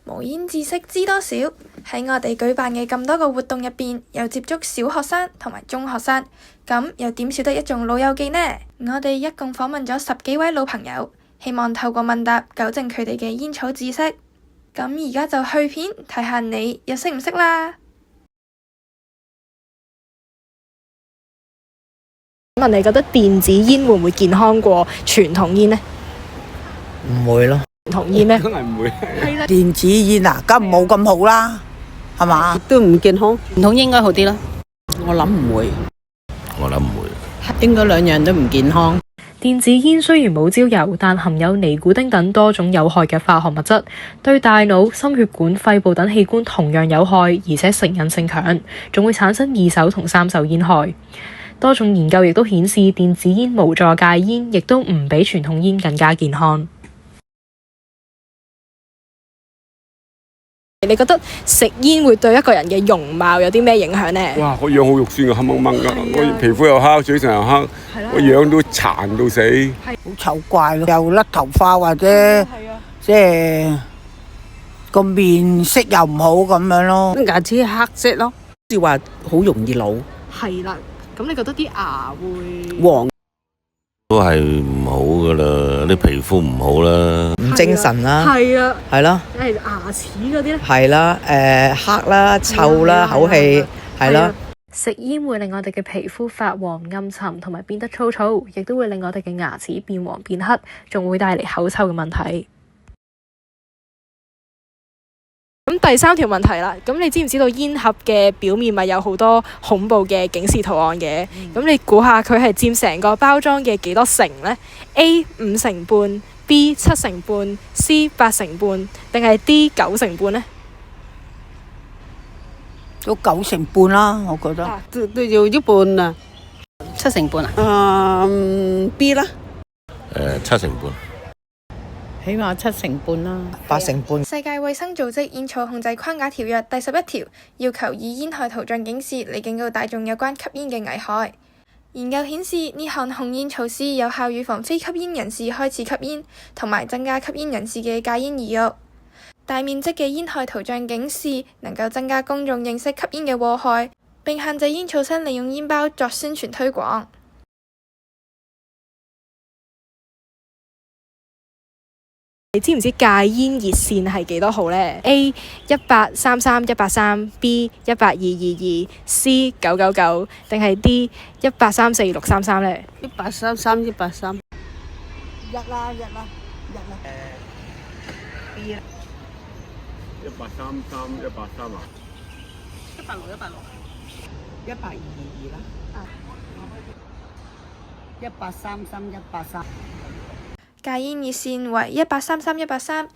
無煙知識知多少？喺我哋舉辦嘅咁多個活動入邊，有接觸小學生同埋中學生，咁又點少得一眾老友記呢？我哋一共訪問咗10幾位老朋友，希望透過問答糾正佢哋嘅煙草知識。咁而家就去片睇下你又識唔識啦？問你覺得電子煙會唔會健康過傳統煙呢？唔會咯，傳統煙呢？梗係唔會。係啦，電子煙啊，梗冇咁好啦，係嘛？都唔健康，傳統應該好啲啦。我諗唔會，我諗唔會，應該兩樣都唔健康。電子煙雖然冇焦油，但含有尼古丁等多種有害嘅化學物質，對大腦、心血管、肺部等器官同樣有害，而且成癮性強，仲會產生2手同3手煙害。多種研究亦都顯示，電子煙無助戒煙，亦都唔比傳統煙更加健康。你覺得食煙會對一個人嘅容貌有啲咩影響呢？哇！個樣好肉酸嘅，黑掹掹㗎，我皮膚又黑，嘴唇又黑，個樣都殘到死。好醜怪咯，又甩頭髮或者即係個面色又唔好咁樣咯。牙齒黑色咯，即係話好容易老係啦，咁你覺得啲牙會黃。都係唔好噶啦，啲皮膚唔好啦，唔精神啦，係啊，係咯，係牙齒嗰啲咧，係啦，黑啦、臭啦、口氣係啦。食煙會令我哋嘅皮膚發黃暗沉同埋變得粗糙，亦都會令我哋嘅牙齒變黃變黑，仲會帶嚟口臭嘅問題。咁第3條問題啦，咁你知唔知道煙盒嘅表面咪有好多恐怖嘅警示圖案嘅？咁你估下佢係佔成個包裝嘅幾多成呢？ A 5成半， B 7成半， C 8成半，定係 D 9成半呢？都9成半啦，我覺得。都要一半啊，7成半啊。B 啦，7成半。起碼7成半啦，8成半。世界衛生組織煙草控制框架條約第11條要求以煙害圖像警示嚟警告大眾有關吸煙嘅危害。研究顯示，呢項控煙措施有效預防非吸煙人士開始吸煙，同埋增加吸煙人士嘅戒煙意欲。大面積嘅煙害圖像警示能夠增加公眾認識吸煙嘅禍害，並限制煙草商利用煙包作宣傳推廣。你知唔知戒煙熱線係幾多號呢？ A 1833-183 B 18222 C 999定係 D 1834633呢？1833-183。一啦。B 啦。1833啊186。18222啦。1833-183。戒煙熱線為1833-183，